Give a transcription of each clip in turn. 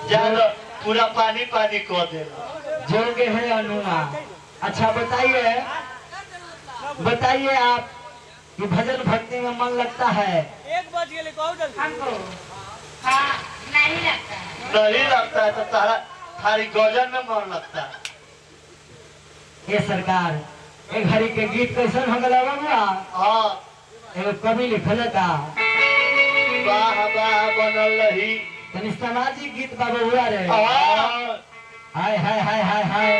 ज्यादा पूरा पानी पानी को दे जोगे है अनुमा। अच्छा बताइए बताइए आप कि भजन भक्ति में मन लगता है? 1 बज गए हमको हाँ नहीं लगता है। नहीं लगता है तो थारी गजन में मन लगता है। ये सरकार एक हरी के गीत कैसन हो गया बबुआ? हाँ एगो कवि लिखल था वाह वाह बनल रही तनी समाजिक गीत बा बबुआ रे। हाँ हाय हाय हाय हाय हाय।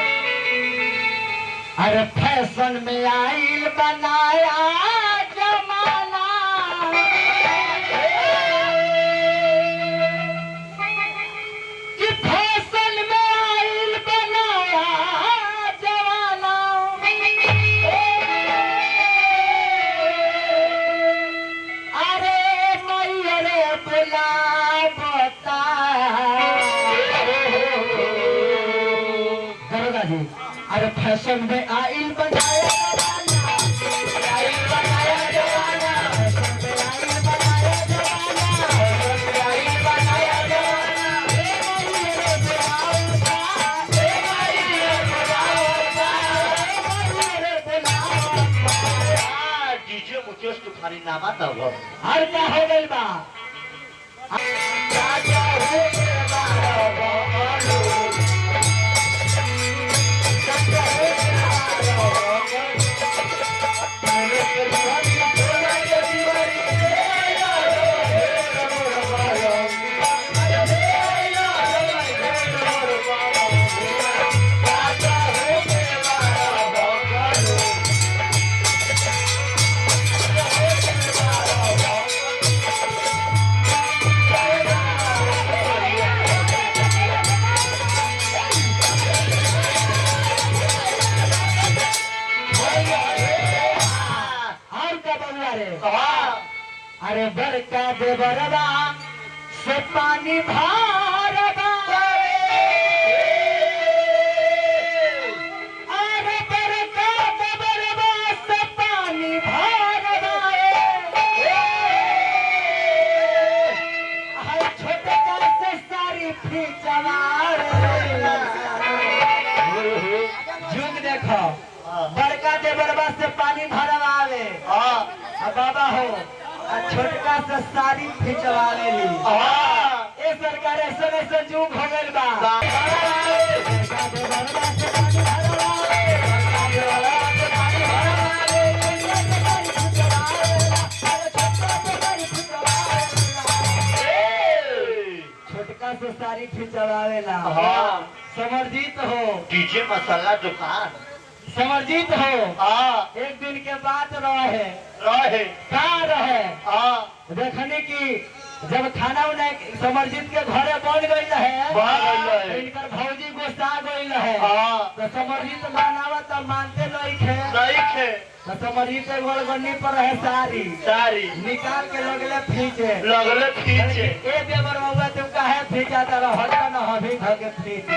अरे फैशन में आइल बनाया जमाना, कि फैशन में आइल बनाया जमाना। अरे मैरे बुला बता दरोगा जी। अरे फैशन में आइल बनाया जमाना, आइल बनाया जमाना, फैशन में आइल बनाया जमाना, फैशन में आइल बनाया जमाना। हे मैरे बुलाओ, हे मैरे बुलाओ, हे मैरे बुलाओ। डीजे मुकेश तुम्हारी नामा तब हर का हो गइल बा राजा हो गइल बा बबलू। अरे बड़का देवरबा से पानी भारबा, अरे बड़का देवरबा से पानी भारबा। हर छोटका से सारी खींचवा। जुग देखो बड़का देवरबा से पानी भरवा आवे बाबा हो, छोटका से साड़ी खिंचवा लेली। ए सरकार ऐसे ऐसे जुग हो गइल बा। छोटका से साड़ी खिंचवावेला। समर्जित हो डीजे मसाला दुकान समर्जित हो। एक दिन के बात रहे का रहे देखने की जब खाना उना समर्जित के घरे बन गई है, इनकर भौजी गोस्सा गई है तो समर्जित मानावा तो मानते नहीं थे। तो समर्जित गोलगन्नी पर है सारी निकाल के लगले खींचे ए देवर बाबा तुम काहे खींचा तर हटका न हभी धके खींच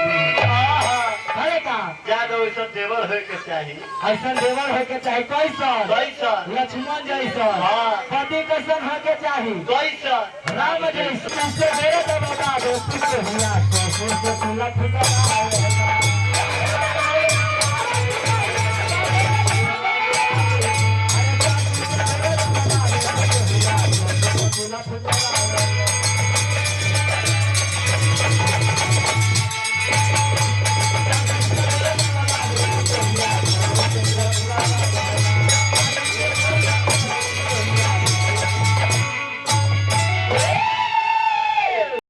है का ज्यादा वैसा देवर होए के चाहिए। ऐसा देवर होके चाहे कैसन लक्ष्मण जैसन पति कैसन होके चाहिए राम जैसन। मेरे तो बता दो